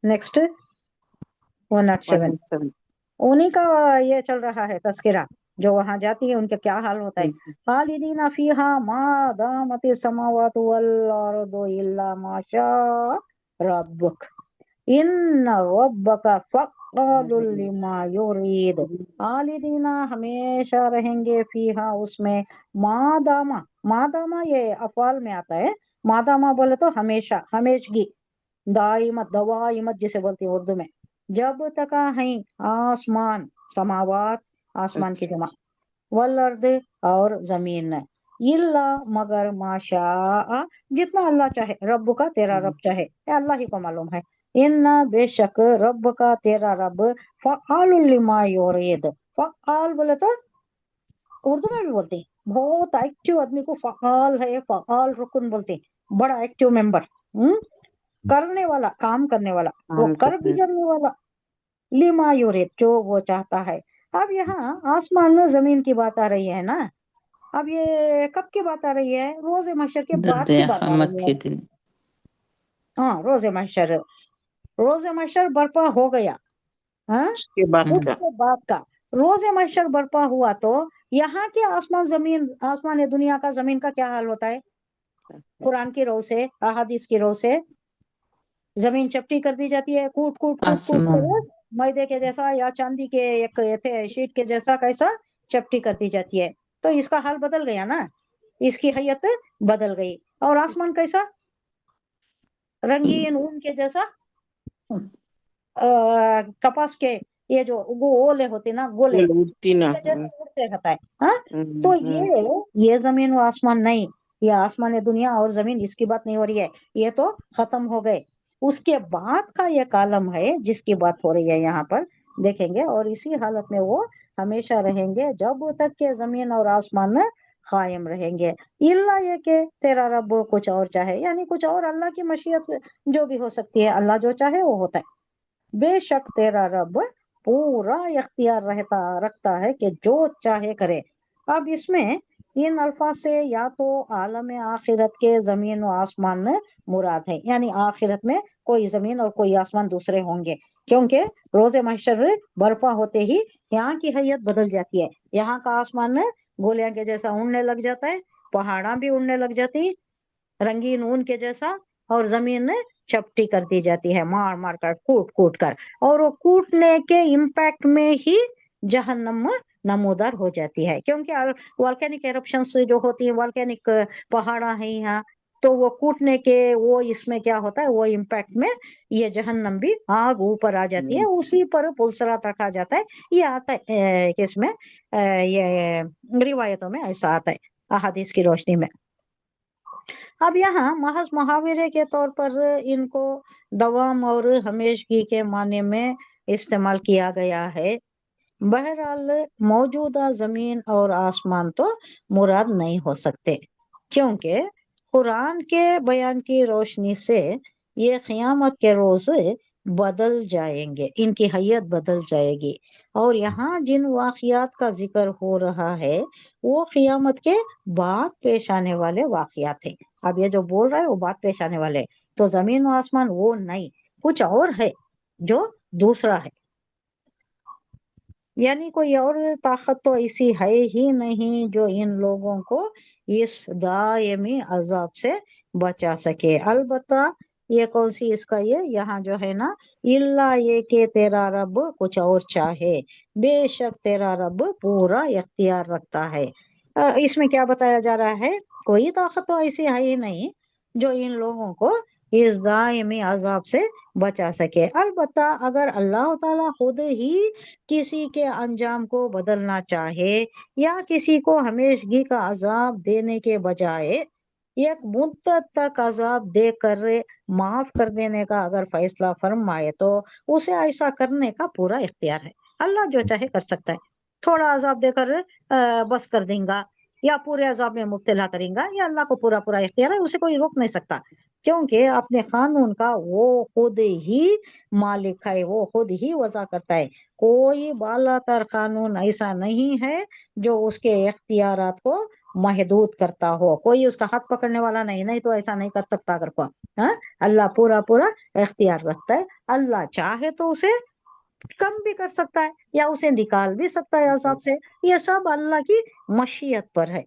Next 107। 107 उन्हीं का ये चल रहा है तस्करा, जो वहां जाती है उनका क्या हाल होता है। खालिदीना फीहा मा दामति समावातु वल अर्दु इल्ला मा शा रब्बुक इन्न रब्बका फक्कालुल लिमा युरीद। खालिदीना हमेशा रहेंगे, फीहा उसमें, मादामा, मादामा ये अफाल में आता है। मादामा बोले तो हमेशा, हमेशगी, दाइमत, दवाइमत जिसे बोलते हैं उर्दू में। जब तक है आसमान, समावात आसमान की जमा, वल अर्द और जमीन, इल्ला मगर माशा जितना अल्लाह चाहे, रब का तेरा रब चाहे, ये अल्लाह ही को मालूम है। इन्ना बेशक रब का तेरा रब फ़आलुल लिमा युरीद। फ़आल बोले तो उर्दू में भी बोलते हैं, बहुत एक्टिव आदमी को फ़आल है, फ़आल रुकन बोलते हैं, बड़ा एक्टिव मेंबर, करने वाला, काम करने वाला, वो काम कर करते भी हैं। करने वाला, लिमा युरीद जो वो चाहता है। अब यहाँ आसमान में जमीन की बात आ रही है ना। अब ये कब की बात आ रही है, रोजे महशर के बाद की बात आ क़यामत रही है। के दिन। हाँ, रोजे महशर, रोजे महशर बर्पा हो गया, हाँ, उसके बाद का उसके बाद का रोजे महशर बर्पा हुआ तो यहाँ के आसमान जमीन, आसमान दुनिया का, जमीन का क्या हाल होता है। कुरान की रो से, अहादीस की रो से जमीन चपटी कर दी जाती है, कूट कूट कूट कूट आसमान। कर मैदे के जैसा या चांदी के एक थे शीट के जैसा, कैसा चपटी कर दी जाती है। तो इसका हाल बदल गया ना, इसकी हैयत बदल गई। और आसमान कैसा, रंगीन ऊन के जैसा, कपास के, ये जो गोले होते ना, गोले फूल उड़ती ना। उसके जैसा उड़ते रहता है। हाँ, तो हम्म। ये जमीन व आसमान नहीं, ये आसमान है दुनिया और जमीन, इसकी बात नहीं हो रही है, ये तो खत्म हो गए। उसके बाद का ये कालम है जिसकी बात हो रही है यहाँ पर, देखेंगे। और इसी हालत में वो हमेशा रहेंगे जब तक के जमीन और आसमान कायम रहेंगे। इल्ला ये कि तेरा रब कुछ और चाहे, यानी कुछ और, अल्लाह की मशीयत जो भी हो सकती है, अल्लाह जो चाहे वो होता है। बेशक तेरा रब पूरा इख्तियार रखता है कि जो चाहे करे। अब इसमें इन अल्फाज से या तो आलम आखिरत के जमीन और आसमान मुराद है, यानी आखिरत में कोई जमीन और कोई आसमान दूसरे होंगे, क्योंकि रोजे महशर बर्पा होते ही यहाँ की हैयत बदल जाती है। यहाँ का आसमान गोलियां के जैसा उड़ने लग जाता है, पहाड़ा भी उड़ने लग जाती, रंगीन ऊन के जैसा, और जमीन चपटी कर दी जाती है, मार मार कर, कूट कूट कर। और वो कूटने के इम्पैक्ट में ही जहन्नम नमोदार हो जाती है, क्योंकि वॉल्केनिक एरप्शंस जो होती है, वॉल्केनिक पहाड़ा है यहाँ, तो वो कूटने के, वो इसमें क्या होता है, वो इम्पैक्ट में ये जहन्नम भी आग ऊपर आ जाती है, उसी पर पुलसरात रखा जाता है। ये आता है किसमें, ये रिवायतों में ऐसा आता है, अहादीस की रोशनी में। अब यहाँ महज मुहावरे के तौर पर इनको दवाम और हमेशगी के माने में इस्तेमाल किया गया है। बहरहाल मौजूदा जमीन और आसमान तो मुराद नहीं हो सकते, क्योंकि कुरान के बयान की रोशनी से ये क़यामत के रोज बदल जाएंगे, इनकी हैयत बदल जाएगी। और यहाँ जिन वाक़यात का जिक्र हो रहा है वो क़यामत के बाद पेश आने वाले वाक़यात हैं। अब ये जो बोल रहा है वो बाद पेश आने वाले, तो जमीन और आसमान वो नहीं, कुछ और है जो दूसरा है। यानी कोई और ताकत तो ऐसी है ही नहीं जो इन लोगों को इस दायमी अजाब से बचा सके। अलबत्ता ये कौन सी, इसका ये यहाँ जो है ना, इल्ला ये कि तेरा रब कुछ और चाहे, बेशक तेरा रब पूरा इख्तियार रखता है। इसमें क्या बताया जा रहा है, कोई ताकत तो ऐसी है ही नहीं जो इन लोगों को इस दायमी अजाब से बचा सके। अलबत्ता अगर अल्लाह ताला खुद ही किसी के अंजाम को बदलना चाहे, या किसी को हमेशगी का अजाब देने के बजाय एक मुद्दत तक अजाब देकर माफ कर देने का अगर फैसला फरमाए, तो उसे ऐसा करने का पूरा इख्तियार है। अल्लाह जो चाहे कर सकता है, थोड़ा अजाब देकर बस कर देगा, या पूरे अजाब में मुब्तला करेगा, या अल्लाह को पूरा पूरा इख्तियार है, उसे कोई रोक नहीं सकता, क्योंकि अपने कानून का वो खुद ही मालिक है, वो खुद ही वज़ा करता है। कोई बाला तर कानून ऐसा नहीं है जो उसके इख्तियारात को محدود کرتا ہو، کوئی اس کا ہاتھ پکڑنے والا نہیں، نہیں تو ایسا نہیں کر سکتا اگر کوئی، ہاں اللہ پورا پورا اختیار رکھتا ہے، اللہ چاہے تو اسے کم بھی کر سکتا ہے یا اسے نکال بھی سکتا ہے عذاب سے، یہ سب اللہ کی مشیت پر ہے۔